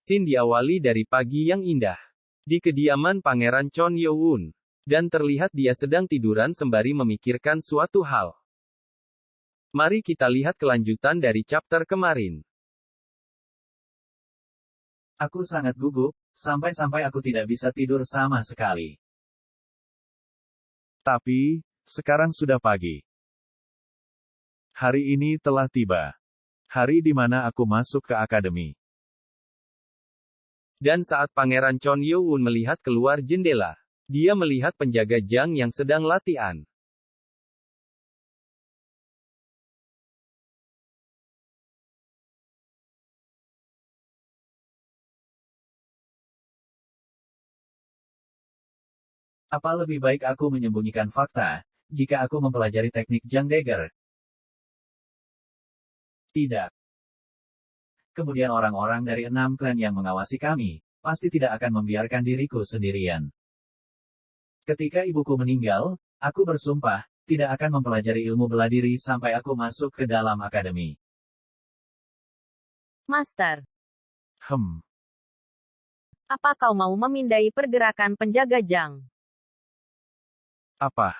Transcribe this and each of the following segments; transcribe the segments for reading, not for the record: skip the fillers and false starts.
Scene diawali dari pagi yang indah. Di kediaman Pangeran Chon Yo-won. Dan terlihat dia sedang tiduran sembari memikirkan suatu hal. Mari kita lihat kelanjutan dari chapter kemarin. Aku sangat gugup, sampai-sampai aku tidak bisa tidur sama sekali. Tapi, sekarang sudah pagi. Hari ini telah tiba. Hari di mana aku masuk ke akademi. Dan saat Pangeran Chon Yo-won melihat keluar jendela, dia melihat penjaga Jang yang sedang latihan. Apa lebih baik aku menyembunyikan fakta, jika aku mempelajari teknik Jang Dagger? Tidak. Kemudian orang-orang dari 6 klan yang mengawasi kami, pasti tidak akan membiarkan diriku sendirian. Ketika ibuku meninggal, aku bersumpah, tidak akan mempelajari ilmu bela diri sampai aku masuk ke dalam akademi. Master, apa kau mau memindai pergerakan penjaga Jang? Apa?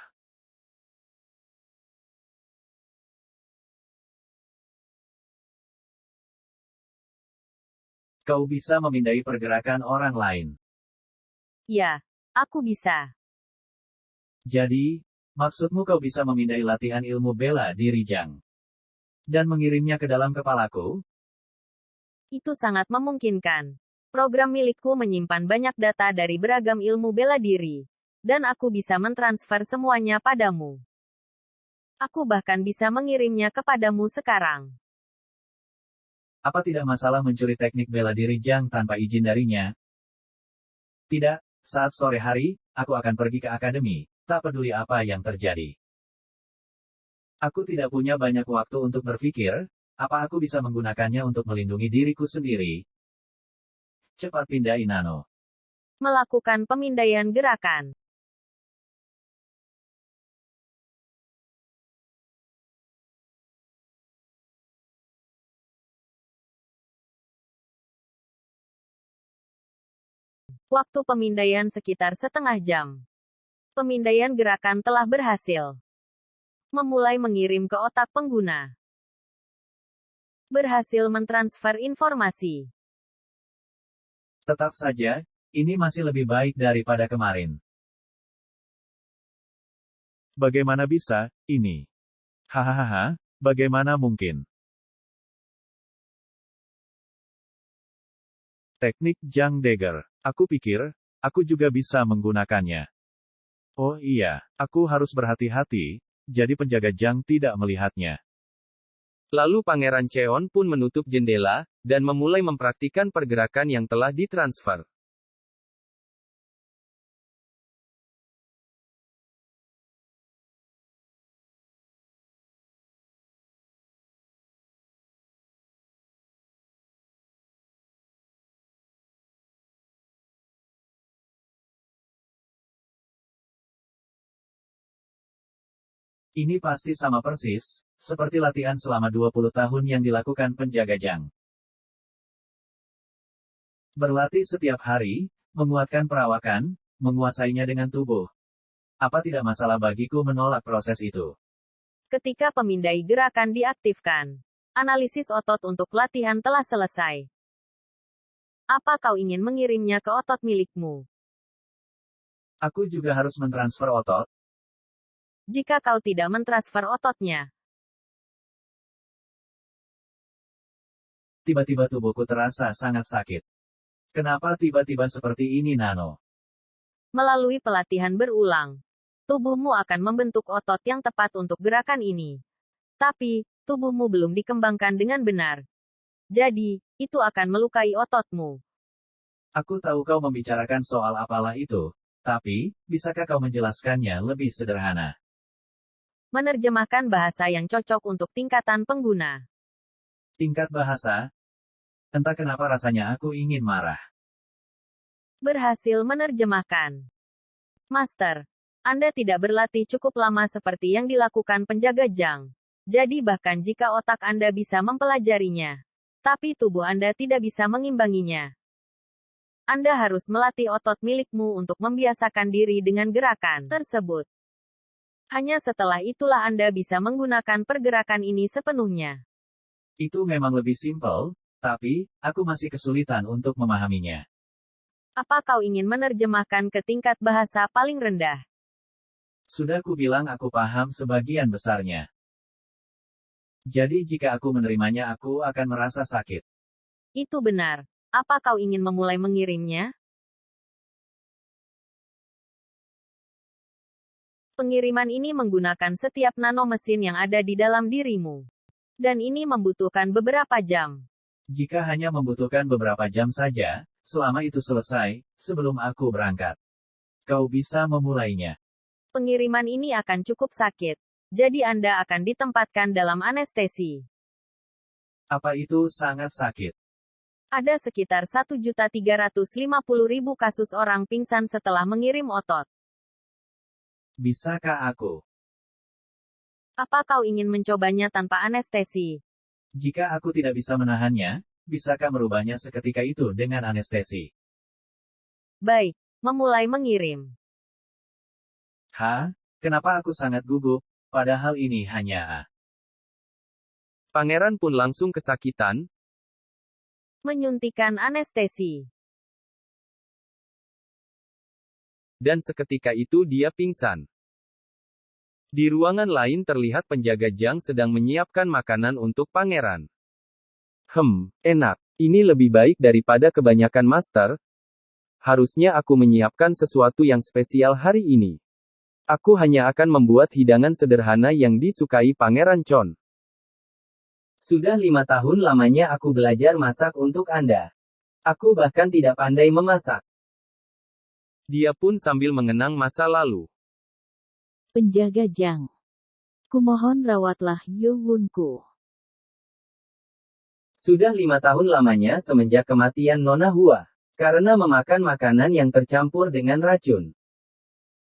Kau bisa memindai pergerakan orang lain. Ya, aku bisa. Jadi, maksudmu kau bisa memindai latihan ilmu bela diri Jang dan mengirimnya ke dalam kepalaku? Itu sangat memungkinkan. Program milikku menyimpan banyak data dari beragam ilmu bela diri. Dan aku bisa mentransfer semuanya padamu. Aku bahkan bisa mengirimnya kepadamu sekarang. Apa tidak masalah mencuri teknik bela diri Jang tanpa izin darinya? Tidak, saat sore hari, aku akan pergi ke akademi, tak peduli apa yang terjadi. Aku tidak punya banyak waktu untuk berpikir, apa aku bisa menggunakannya untuk melindungi diriku sendiri? Cepat pindai Nano. Melakukan pemindaian gerakan. Waktu pemindaian sekitar setengah jam. Pemindaian gerakan telah berhasil. Memulai mengirim ke otak pengguna. Berhasil mentransfer informasi. Tetap saja, ini masih lebih baik daripada kemarin. Bagaimana bisa, ini? Hahaha, bagaimana mungkin? Teknik Jang Dagger. Aku pikir, aku juga bisa menggunakannya. Oh iya, aku harus berhati-hati, jadi penjaga Jang tidak melihatnya. Lalu Pangeran Cheon pun menutup jendela, dan memulai mempraktikkan pergerakan yang telah ditransfer. Ini pasti sama persis, seperti latihan selama 20 tahun yang dilakukan penjaga Jang. Berlatih setiap hari, menguatkan perawakan, menguasainya dengan tubuh. Apa tidak masalah bagiku menolak proses itu? Ketika pemindai gerakan diaktifkan. Analisis otot untuk latihan telah selesai. Apa kau ingin mengirimnya ke otot milikmu? Aku juga harus mentransfer otot. Jika kau tidak mentransfer ototnya, Tiba-tiba tubuhku terasa sangat sakit. Kenapa tiba-tiba seperti ini Nano? melalui pelatihan berulang, tubuhmu akan membentuk otot yang tepat untuk gerakan ini. Tapi, tubuhmu belum dikembangkan dengan benar. Jadi, itu akan melukai ototmu. Aku tahu kau membicarakan soal apalah itu, tapi, bisakah kau menjelaskannya lebih sederhana? Menerjemahkan bahasa yang cocok untuk tingkatan pengguna. Tingkat bahasa? Entah kenapa rasanya aku ingin marah. Berhasil menerjemahkan. Master, Anda tidak berlatih cukup lama seperti yang dilakukan penjaga Jang. Jadi bahkan jika otak Anda bisa mempelajarinya, tapi tubuh Anda tidak bisa mengimbanginya. Anda harus melatih otot milikmu untuk membiasakan diri dengan gerakan tersebut. Hanya setelah itulah Anda bisa menggunakan pergerakan ini sepenuhnya. Itu memang lebih simpel, tapi aku masih kesulitan untuk memahaminya. Apa kau ingin menerjemahkan ke tingkat bahasa paling rendah? Sudah ku bilang aku paham sebagian besarnya. Jadi jika aku menerimanya aku akan merasa sakit. Itu benar. Apa kau ingin memulai mengirimnya? Pengiriman ini menggunakan setiap nano mesin yang ada di dalam dirimu. Dan ini membutuhkan beberapa jam. Jika hanya membutuhkan beberapa jam saja, selama itu selesai, sebelum aku berangkat. Kau bisa memulainya. Pengiriman ini akan cukup sakit. Jadi Anda akan ditempatkan dalam anestesi. Apa itu sangat sakit? Ada sekitar 1.350.000 kasus orang pingsan setelah mengirim otot. Bisakah aku? Apa kau ingin mencobanya tanpa anestesi? Jika aku tidak bisa menahannya, bisakah merubahnya seketika itu dengan anestesi? Baik, memulai mengirim. Kenapa aku sangat gugup, padahal ini hanya Pangeran pun langsung kesakitan. Menyuntikan anestesi. Dan seketika itu dia pingsan. Di ruangan lain terlihat penjaga Jang sedang menyiapkan makanan untuk pangeran. Enak. Ini lebih baik daripada kebanyakan master. Harusnya aku menyiapkan sesuatu yang spesial hari ini. Aku hanya akan membuat hidangan sederhana yang disukai Pangeran Chon. Sudah 5 tahun lamanya aku belajar masak untuk Anda. Aku bahkan tidak pandai memasak. Dia pun sambil mengenang masa lalu. Penjaga Jang. Kumohon rawatlah Yowunku. Sudah 5 tahun lamanya semenjak kematian Nona Hua. Karena memakan makanan yang tercampur dengan racun.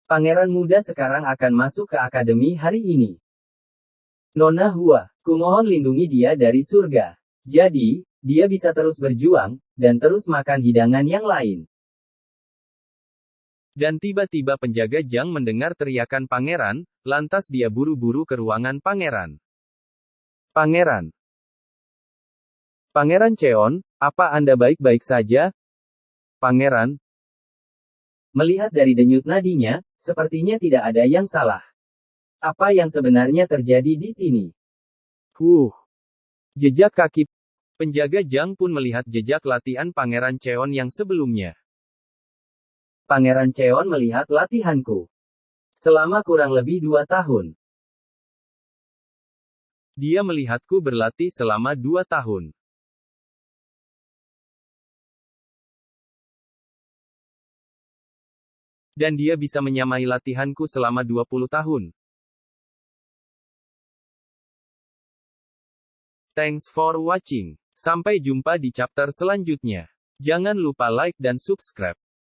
Pangeran muda sekarang akan masuk ke akademi hari ini. Nona Hua, kumohon lindungi dia dari surga. Jadi, dia bisa terus berjuang, dan terus makan hidangan yang lain. Dan tiba-tiba penjaga Jang mendengar teriakan pangeran, lantas dia buru-buru ke ruangan pangeran. Pangeran. Pangeran Cheon, apa Anda baik-baik saja? Pangeran. Melihat dari denyut nadinya, sepertinya tidak ada yang salah. Apa yang sebenarnya terjadi di sini? Jejak kaki. Penjaga Jang pun melihat jejak latihan Pangeran Cheon yang sebelumnya. Pangeran Cheon melihat latihanku. Selama kurang lebih 2 tahun. Dia melihatku berlatih selama 2 tahun. Dan dia bisa menyamai latihanku selama 20 tahun. Thanks for watching. Sampai jumpa di chapter selanjutnya. Jangan lupa like dan subscribe.